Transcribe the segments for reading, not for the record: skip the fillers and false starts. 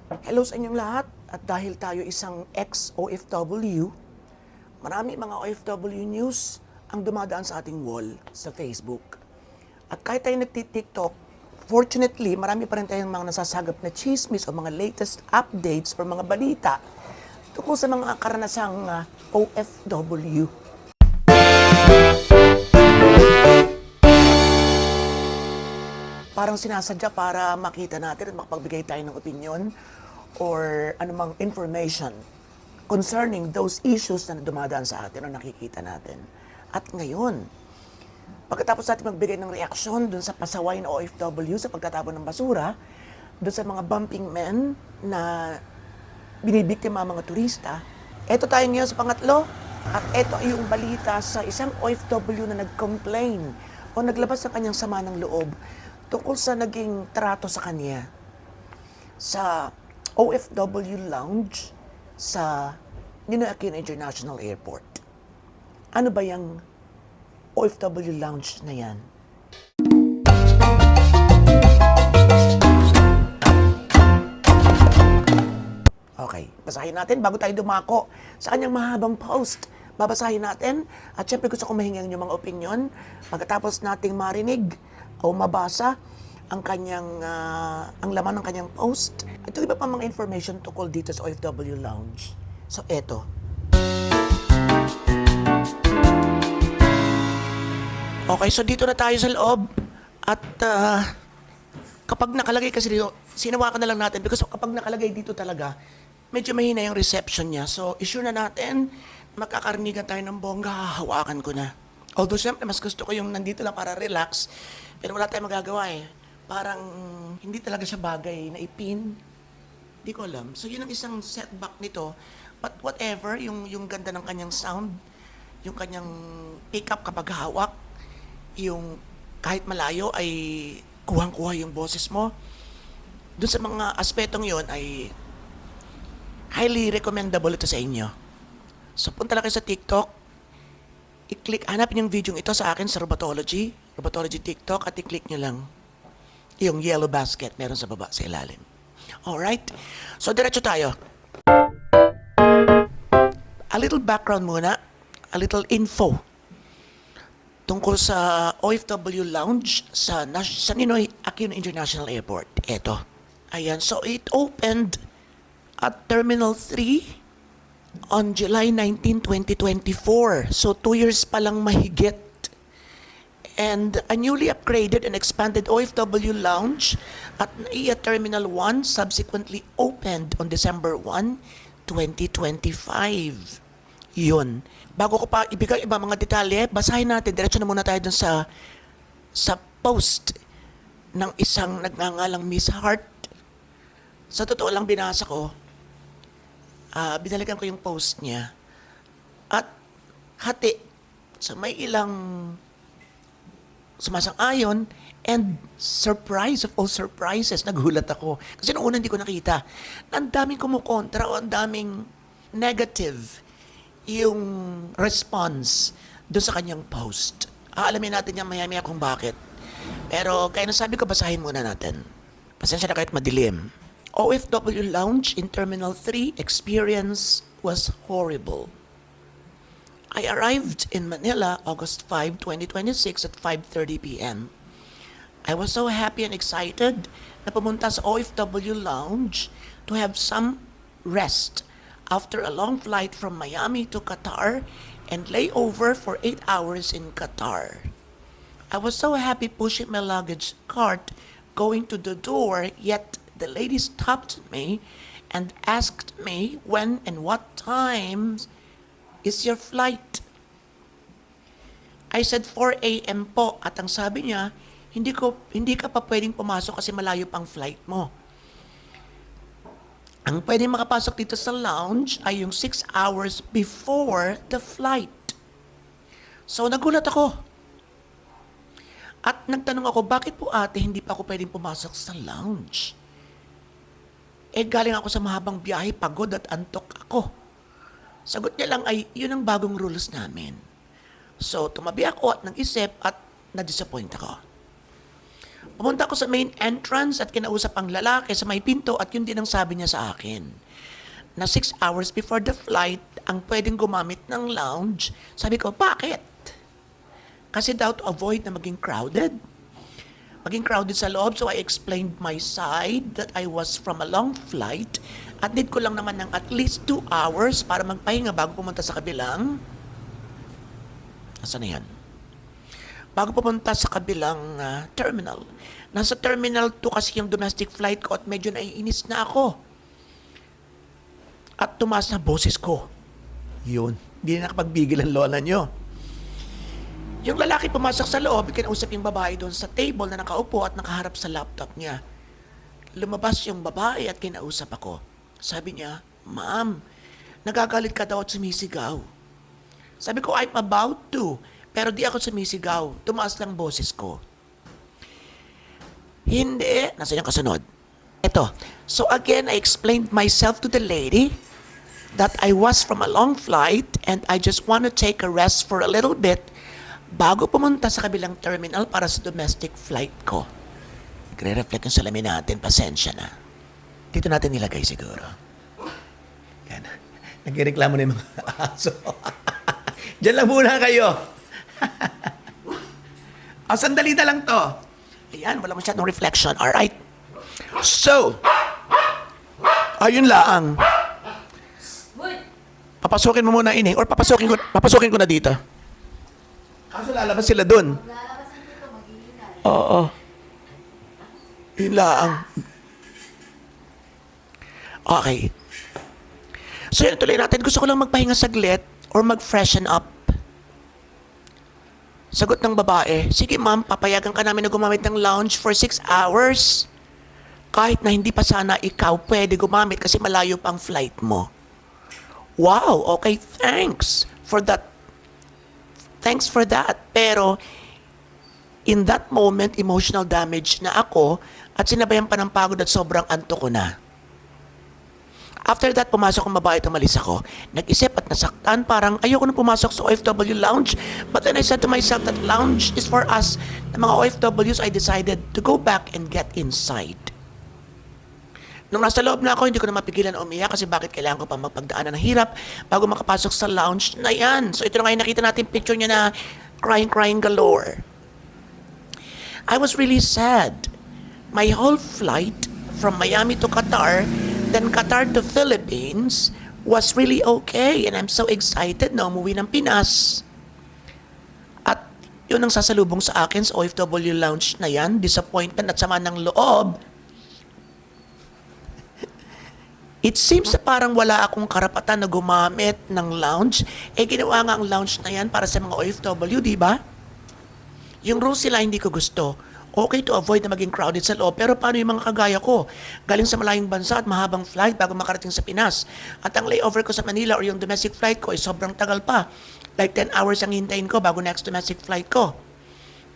Hello sa inyong lahat at dahil tayo isang ex-OFW, marami mga OFW news ang dumadaan sa ating wall sa Facebook. At kahit tayo nagtitiktok, fortunately, marami pa rin tayong mga nasasagap na chismis o mga latest updates o mga balita tungkol sa mga karanasang OFW. Parang sinasadya para makita natin at makapagbigay tayo ng opinion or anumang information concerning those issues na dumadaan sa atin o nakikita natin. At ngayon, pagkatapos natin magbigay ng reaksyon dun sa pasaway na OFW sa pagtatapon ng basura, dun sa mga bumping men na binibiktima mga turista, eto tayo ngayon sa pangatlo at eto ay yung balita sa isang OFW na nag-complain o naglabas ng kanyang sama ng loob tungkol sa naging trato sa kanya sa OFW Lounge sa Ninoy Aquino International Airport. Ano ba yung OFW Lounge na yan? Okay, basahin natin bago tayo dumako sa kanyang mahabang post. Babasahin natin at syempre gusto kong mahingi ang inyong mga opinion pagkatapos nating marinig o mabasa ang kanyang ang laman ng kanyang post. Ito iba pa mga information tungkol dito sa OFW Lounge. So eto. Okay, so dito na tayo sa loob at kapag nakalagay kasi dito, sinawakan na lang natin because kapag nakalagay dito talaga, medyo mahina yung reception niya. So issue na natin, magkakarinigan tayo ng bongga, hahawakan ko na. Although siyempre mas gusto ko yung nandito lang para relax, pero wala tayong magagawa eh. Parang hindi talaga siya bagay na ipin. Hindi ko alam. So yun ang isang setback nito. But whatever, yung ganda ng kanyang sound, yung kanyang pick-up kapag hawak, yung kahit malayo ay kuhang-kuha yung boses mo. Doon sa mga aspetong yon ay highly recommendable ito sa inyo. So punta lang kayo sa TikTok, i-click, hanapin yung video ito sa akin sa Robotology TikTok at i-click nyo lang yung yellow basket meron sa baba sa ilalim. Alright? So diretso tayo. A little background muna, a little info tungkol sa OFW Lounge sa Ninoy Aquino International Airport. Eto. Ayan, so it opened at Terminal 3 on July 19, 2024. So 2 years pa lang mahigit. And a newly upgraded and expanded OFW Lounge at NAIA Terminal 1 subsequently opened on December 1, 2025. Yun. Bago ko pa ibigay iba mga detalye, basahin natin. Diretso na muna tayo dun sa post ng isang nagngangalang Miss Hart. Sa totoo lang binasa ko, binalikan ko yung post niya. At hati. So may ilang sumasang-ayon and surprise of all surprises, nagulat ako. Kasi noong una hindi ko nakita. Ang daming kumukontra o ang daming negative yung response doon sa kanyang post. Aalamin natin yan maya-maya kung bakit. Pero kaya nasabi ko, basahin muna natin. Pasensya na kahit madilim. OFW Lounge in Terminal 3 experience was horrible. I arrived in Manila August 5, 2026 at 5:30 p.m. I was so happy and excited na pumunta sa OFW Lounge to have some rest after a long flight from Miami to Qatar and layover for 8 hours in Qatar. I was so happy pushing my luggage cart going to the door, yet the lady stopped me and asked me when and what time is your flight? I said 4 a.m. po at ang sabi niya, hindi ka pa pwedeng pumasok kasi malayo pang flight mo. Ang pwedeng makapasok dito sa lounge ay yung 6 hours before the flight. So nagulat ako. At nagtanong ako, bakit po ate hindi pa ako pwedeng pumasok sa lounge? Galing ako sa mahabang biyahe, pagod at antok ako. Sagot niya lang ay, yun ang bagong rules namin. So, tumabi ako at nag-isip at na-disappoint ako. Pumunta ako sa main entrance at kinausap ang lalaki sa may pinto at yun din ang sabi niya sa akin. Na 6 hours before the flight, ang pwedeng gumamit ng lounge. Sabi ko, bakit? Kasi daw to avoid na maging crowded. Maging crowded sa loob, so I explained my side that I was from a long flight at need ko lang naman ng at least 2 hours para magpahinga bago pumunta sa kabilang. Nasaan na yan? Bago pumunta sa kabilang terminal. Nasa terminal 2 kasi yung domestic flight ko at medyo naiinis na ako. At tumaas na boses ko. Yun. Hindi na nakapagbigil ang lola nyo. Yung lalaki pumasok sa loob, kinausap yung babae doon sa table na nakaupo at nakaharap sa laptop niya. Lumabas yung babae at kinausap ako. Sabi niya, Ma'am, nagagalit ka daw at sumisigaw. Sabi ko, I'm about to. Pero di ako sumisigaw. Tumaas lang boses ko. Hindi. Nasaan yung kasunod? Ito. So again, I explained myself to the lady that I was from a long flight and I just want to take a rest for a little bit bago pumunta sa kabilang terminal para sa domestic flight ko. Nagre-reflect yung salamin natin. Pasensya na. Dito natin nilagay siguro. Yan. Nagreklamo na yung mga aso. Diyan lang muna kayo. Sandali na lang to. Ayan, wala masyadong reflection. Alright. So, ayun lang. Papasukin mo muna ini or papasukin ko na dito. Kaso lalabas sila dun. Oo. Yun lang. Okay. So yun, tuloy natin. Gusto ko lang magpahinga saglit or mag-freshen up. Sagot ng babae, sige ma'am, papayagan ka namin na gumamit ng lounge for 6 hours. Kahit na hindi pa sana ikaw pwede gumamit kasi malayo pa ang flight mo. Wow, okay, thanks for that. Thanks for that. Pero, in that moment, emotional damage na ako at sinabayan pa ng pagod at sobrang antok ko na. After that, pumasok ang babae at umalis ako. Nag-isip at nasaktan, parang ayoko na pumasok sa OFW lounge. But then I said to myself that lounge is for us. Na mga OFWs, I decided to go back and get inside. Nung nasa loob na ako, hindi ko na mapigilan umiyak kasi bakit kailangan ko pa magpagdaanan ng hirap bago makapasok sa lounge na yan. So ito na ngayon nakita natin picture niya na crying galore. I was really sad. My whole flight from Miami to Qatar, then Qatar to Philippines was really okay and I'm so excited na umuwi ng Pinas. At yun ang sasalubong sa akin sa OFW lounge na yan, disappointment at sama ng loob. It seems na parang wala akong karapatan na gumamit ng lounge. Ginawa nga ang lounge na yan para sa mga OFW, di ba? Yung rules sila hindi ko gusto. Okay to avoid na maging crowded sa loob, pero paano yung mga kagaya ko? Galing sa malayong bansa at mahabang flight bago makarating sa Pinas. At ang layover ko sa Manila or yung domestic flight ko ay sobrang tagal pa. Like 10 hours ang hintayin ko bago next domestic flight ko.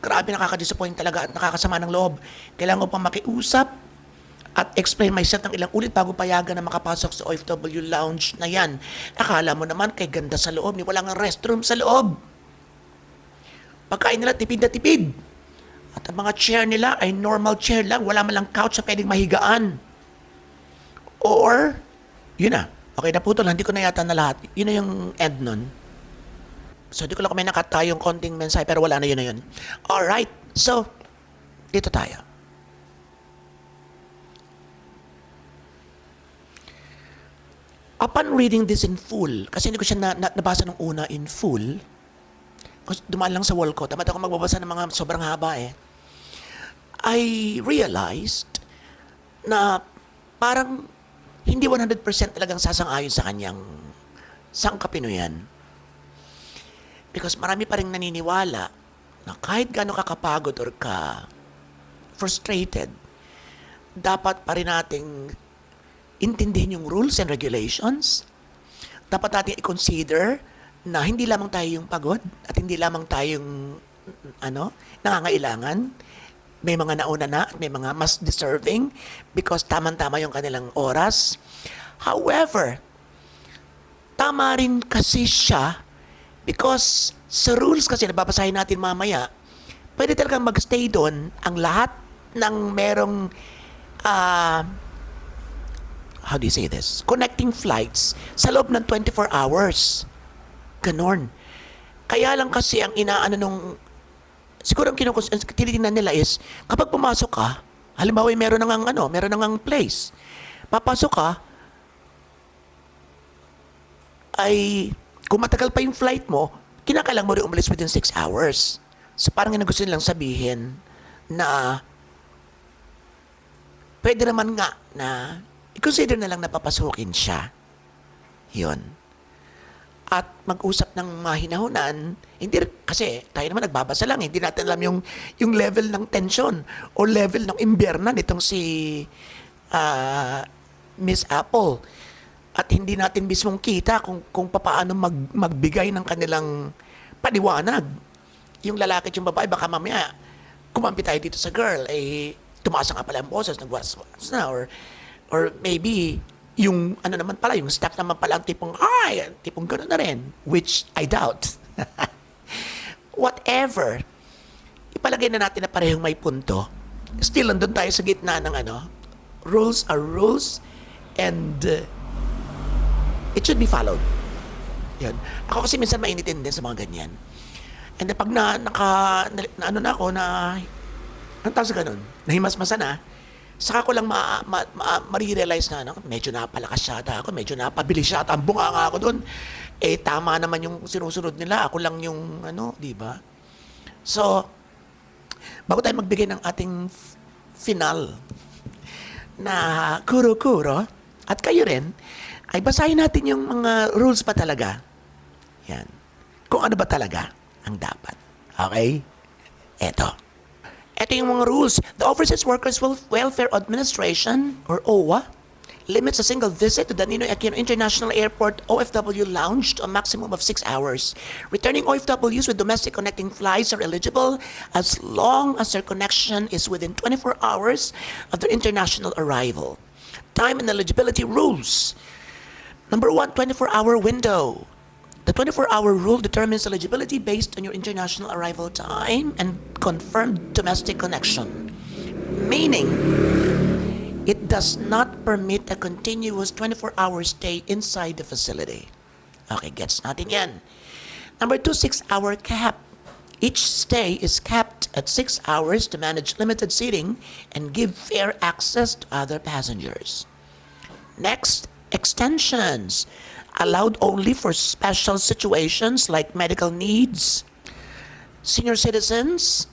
Grabe, nakaka-disappoint talaga at nakakasama ng loob. Kailangan ko pang makiusap at explain myself ng ilang ulit bago payagan na makapasok sa OFW lounge na yan. Akala mo naman kay ganda sa loob, ni wala nga restroom sa loob. Pagkain nila tipid na tipid. At ang mga chair nila ay normal chair lang, wala man lang couch na pwedeng mahigaan. Or, yun na. Okay, naputol, hindi ko na yata na lahat. Yun na yung end nun. So, di ko lang kami nakata yung konting mensahe, pero wala na yun na yun. Alright, so, dito tayo. Upon reading this in full, kasi hindi ko siya nabasa nung una in full, kasi dumaan lang sa wall ko, tamad ako magbabasa ng mga sobrang haba I realized na parang hindi 100% talagang sasang-ayon sa kanyang sangkapinuyan. Because marami pa rin naniniwala na kahit gaano kakapagod or ka frustrated, dapat pa rin nating intindihin yung rules and regulations. Dapat natin i-consider na hindi lamang tayo yung pagod at hindi lamang tayong nangangailangan. May mga nauna na at may mga mas deserving because tamang-tama yung kanilang oras. However, tama rin kasi siya because sa rules kasi nababasahin natin mamaya, pwede talagang magstay doon ang lahat ng merong ah, how do you say this? Connecting flights sa loob ng 24 hours. Ganon. Kaya lang kasi ang inaano nung siguro ang tinitingnan nila is kapag pumasok ka, halimbawa meron nang meron nang place. Papasok ka ay kung matagal pa yung flight mo, kinakailangan mo rin umalis within 6 hours. So parang yung gusto nilang sabihin na pwede naman nga na i-consider na lang na papasukin siya. Yun. At mag-usap ng mahinahunan, hindi kasi tayo naman nagbabasa lang, hindi natin alam yung level ng tension o level ng imberna nitong si Miss Apple. At hindi natin mismong kita kung paano magbigay ng kanilang paliwanag. Yung lalaki at yung babae, baka mamaya kumampi tayo dito sa girl, tumaas nga pala ang boses, nagwas-was na, or maybe yung naman pala, yung staff naman pala ang tipong, tipong gano'n na rin, which I doubt. Whatever, ipalagay na natin na parehong may punto. Still, nandun tayo sa gitna ng rules are rules, and it should be followed. Yan. Ako kasi minsan mainitin din sa mga ganyan. And then pag ang tawag sa ganun, nahimasmasa na, saka ko lang marirealize na, medyo napalakas yata ako, medyo napabilis yata, ang bunga nga ako doon. Tama naman yung sinusunod nila, ako lang yung, di ba? So, bago tayo magbigay ng ating final na kuro-kuro, at kayo rin, ay basahin natin yung mga rules pa talaga. Yan. Kung ano ba talaga ang dapat. Okay? Ito yung mga rules. The Overseas Workers Welfare Administration, or OWA, limits a single visit to the Ninoy Aquino International Airport OFW lounge to a maximum of 6 hours. Returning OFWs with domestic connecting flights are eligible as long as their connection is within 24 hours of their international arrival. Time and eligibility rules. Number 1, 24-hour window. The 24-hour rule determines eligibility based on your international arrival time and confirmed domestic connection. Meaning, it does not permit a continuous 24-hour stay inside the facility. Okay, gets natin yan. Number 2, 6-hour cap. Each stay is capped at 6 hours to manage limited seating and give fair access to other passengers. Next, extensions. Allowed only for special situations like medical needs, senior citizens,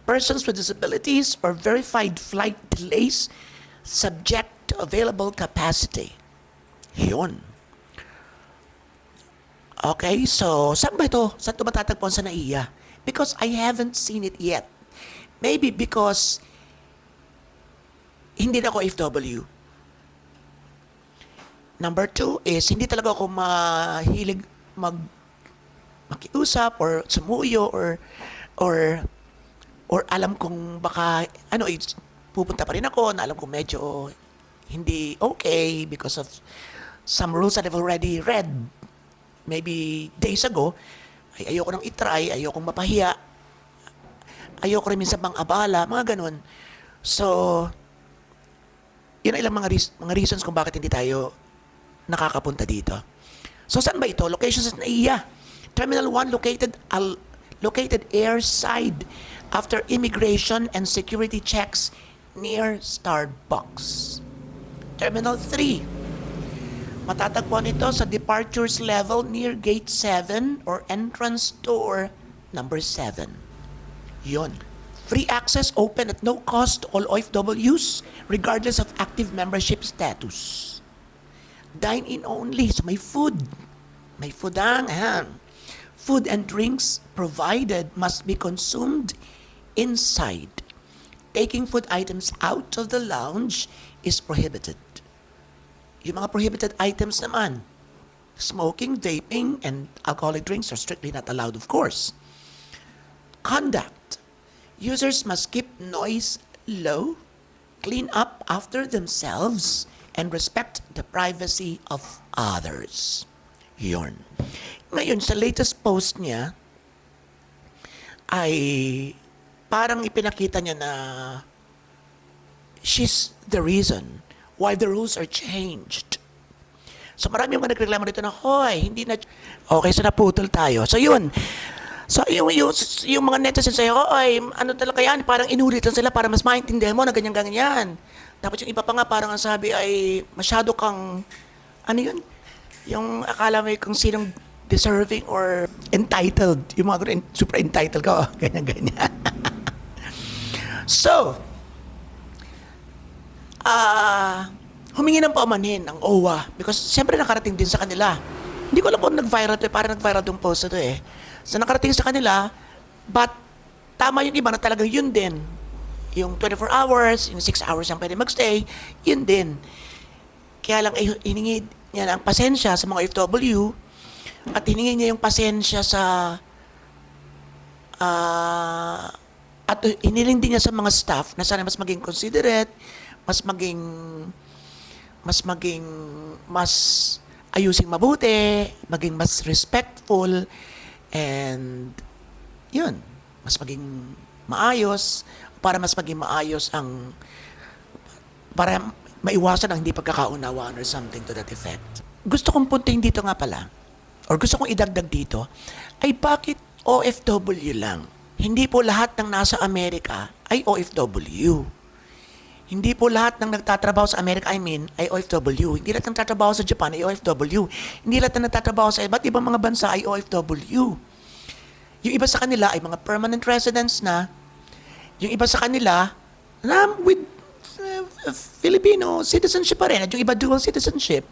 persons with disabilities, or verified flight delays subject to available capacity. Yun. Okay, so saan ba ito? Saan ito matatagpuan sa NAIA? Because I haven't seen it yet. Maybe because hindi na ako FW. Number 2 is hindi talaga ako mahilig makiusap or sumuyo or alam kong baka pupunta pa rin ako na alam kong medyo hindi okay because of some rules that I've already read maybe days ago. Ayoko nang itry, ayoko mapahiya, ayoko rin minsan abala, mga ganun. So, yun ay ilang mga reasons kung bakit hindi tayo nakakapunta dito. So saan ba ito? Locations sa NAIA. Terminal 1 located airside after immigration and security checks near Starbucks. Terminal 3. Matatagpuan ito sa departures level near gate 7 or entrance door number 7. Yon. Free access open at no cost to all OFWs regardless of active membership status. Dine-in only. So may food. May food Food and drinks provided must be consumed inside. Taking food items out of the lounge is prohibited. Yung mga prohibited items naman, smoking, vaping, and alcoholic drinks are strictly not allowed, of course. Conduct. Users must keep noise low, clean up after themselves, and respect the privacy of others. Yun. Ngayon, sa latest post niya, ay parang ipinakita niya na she's the reason why the rules are changed. So marami yung mga nagreklamo dito na, hoy, hindi na... Okay, so naputol tayo. So yun. So yung mga netizens sa'yo, oy, ano talaga yan? Parang inulitan sila para mas maintindihan mo na ganyan-ganyan. Tapos yung iba pa nga parang ang sabi ay masyado kang... Ano yun? Yung akala mo kung sinong deserving or entitled. Yung mga ganun, super entitled ka, ganyan-ganyan. So, humingi ng paumanhin ang OWA because siyempre nakarating din sa kanila. Hindi ko alam kung nag-viral to, parang nag-viral yung post na to eh. So nakarating sa kanila, but tama yung iba na talagang yun din. Yung 24 hours, yung 6 hours ang pwede magstay, yun din. Kaya lang hiningi niya ng pasensya sa mga OFW at hiningi niya yung pasensya sa at hiniling din niya sa mga staff na sana mas maging considerate, mas ayusing mabuti, maging mas respectful, and yun, mas maging maayos, para mas maging maayos para maiwasan ang hindi pagkakaunawaan or something to that effect. Gusto kong puntahin dito nga pala, or gusto kong idagdag dito, ay bakit OFW lang? Hindi po lahat ng nasa Amerika ay OFW. Hindi po lahat ng nagtatrabaho sa Amerika, ay OFW. Hindi lahat ng nagtatrabaho sa Japan ay OFW. Hindi lahat ng nagtatrabaho sa iba't ibang mga bansa ay OFW. Yung iba sa kanila ay mga permanent residents na. Yung iba sa kanila na with Filipino citizenship pa rin. At yung iba dual citizenship.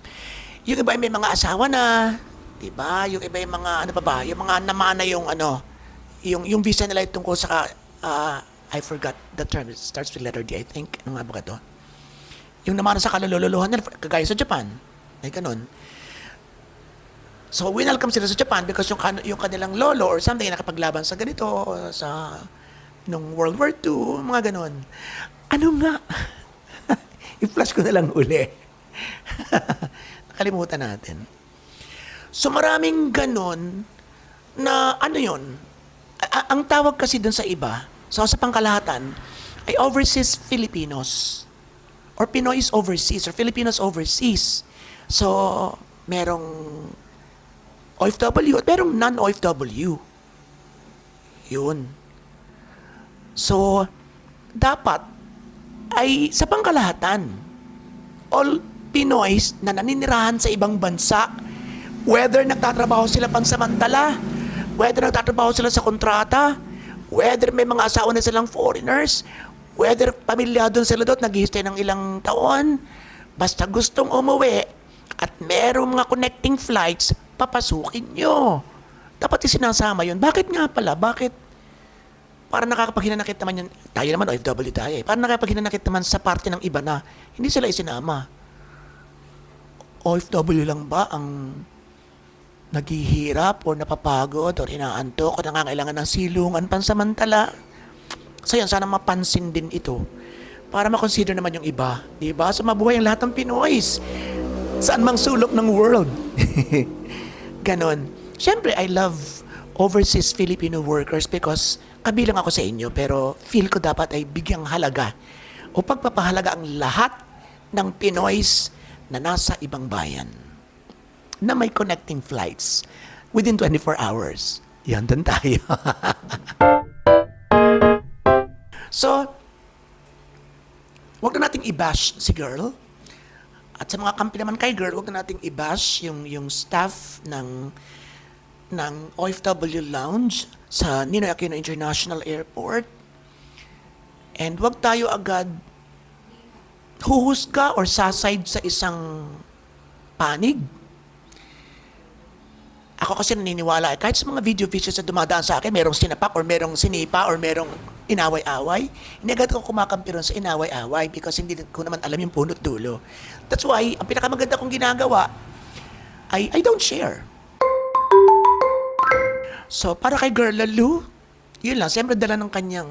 Yung iba ay may mga asawa na. Diba? Yung iba ay mga, ano pa ba? Yung mga namana yung yung visa nila tungkol sa I forgot the term. It starts with letter D, I think. Ano nga ba ito? Yung naman sa kalululuhan nila, kagaya sa Japan. Ay ganun. So, winelcome sila sa Japan because yung kanilang lolo or something nakapaglaban sa ganito, sa nung World War II, mga ganun. Ano nga? I-flash ko na lang uli. Nakalimutan natin. So, maraming ganun na ano yun? Ang tawag kasi dun sa iba, so sa pangkalahatan, ay overseas Filipinos. Or Pinoy's overseas, or Filipinos overseas. So, merong OFW at merong non-OFW. Yun. So, dapat ay sa pangkalahatan, all Pinoys na naninirahan sa ibang bansa, whether nagtatrabaho sila pansamantala, whether nagtatrabaho sila sa kontrata, whether may mga asawa na silang foreigners, whether pamilyado sila doon, nag-i-stay ng ilang taon, basta gustong umuwi at merong mga connecting flights, papasukin nyo. Dapat isinasama yun. Bakit nga pala? Bakit? Para nakakapaghinanakit naman yun. Tayo naman, OFW tayo eh. Para nakakapaghinanakit naman sa parte ng iba na hindi sila isinama. OFW lang ba ang naghihirap o napapagod o inaantok o nangangailangan ng silungan pansamantala? So yan, sana mapansin din ito para makonsider naman yung iba. Diba? So mabuhay ang lahat ng Pinoys. Saan mang sulok ng world. Ganon. Siyempre, I love overseas Filipino workers because kabilang ako sa inyo pero feel ko dapat ay bigyang halaga o pagpapahalaga ang lahat ng Pinoys na nasa ibang bayan na may connecting flights within 24 hours. Yan, doon tayo. So, wag na nating i-bash si girl. At sa mga kampi naman kay girl, wag na nating i-bash yung staff ng OFW Lounge sa Ninoy Aquino International Airport. And wag tayo agad huhusga or saside sa isang panig. Ako kasi naniniwala, kahit sa mga video features na dumadaan sa akin, merong sinapak or merong sinipa or merong inaway-away, hindi agad ako kumakampi ron sa inaway-away because hindi ko naman alam yung punot dulo. That's why, ang pinakamaganda kong ginagawa ay I don't share. So, para kay Girl Lalu, yun lang, siyempre dala ng kanyang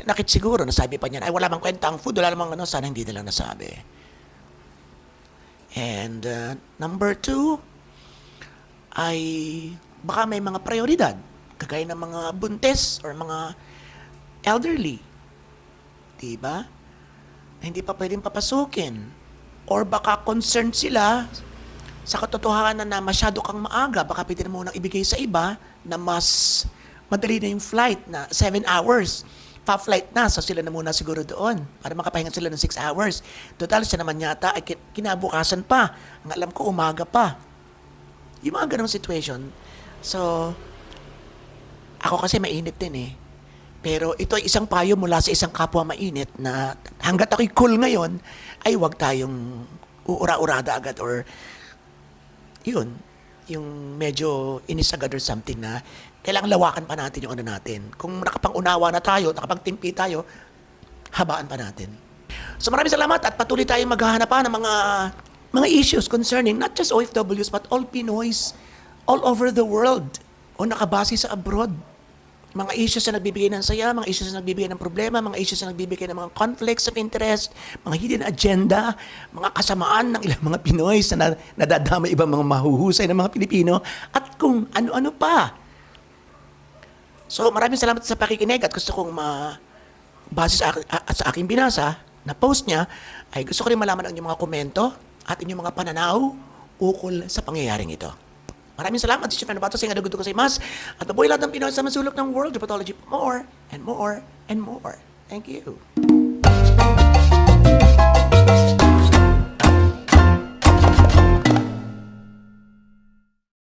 nakit siguro, nasabi pa niya, ay wala mang kwenta ang food, wala namang ano, sana hindi nila nasabi. And number 2, ay baka may mga prioridad, kagaya ng mga buntis or mga elderly. Diba? hindi pa pwedeng papasukin. Or baka concerned sila sa katotohanan na masyado kang maaga, baka pwede na munang ibigay sa iba na mas madali na yung flight na 7 hours. Pa-flight na, so sila na muna siguro doon para makapahinga sila ng 6 hours. Total, siya naman yata ay kinabukasan pa. Ang alam ko, umaga pa. Yung mga ganong situation. So, ako kasi mainit din eh. Pero ito ay isang payo mula sa isang kapwa mainit na hanggat ako'y cool ngayon, ay wag tayong uura-urada agad or yun, yung medyo inisagad or something na kailangan lawakan pa natin yung ano natin. Kung nakapang-unawa na tayo, nakapang-timpi tayo, habaan pa natin. So maraming salamat at patuloy tayong maghahanap pa ng mga issues concerning not just OFWs but all Pinoys all over the world o nakabase sa abroad. Mga issues na nagbibigay ng saya, mga issues na nagbibigay ng problema, mga issues na nagbibigay ng mga conflicts of interest, mga hidden agenda, mga kasamaan ng ilang mga Pinoy na nadadama ibang mga mahuhusay ng mga Pilipino, at kung ano-ano pa. So maraming salamat sa pakikinig at gusto kong base sa aking binasa na post niya, ay gusto ko rin malaman ang inyong mga komento at inyong mga pananaw ukol sa pangyayaring ito. Maraming salamat. This is Fernando Bato. Sayang nagugusto ko sa imas. At mabuhay lahat ng Pinoy sa masulok ng world. Pathology more and more and more. Thank you.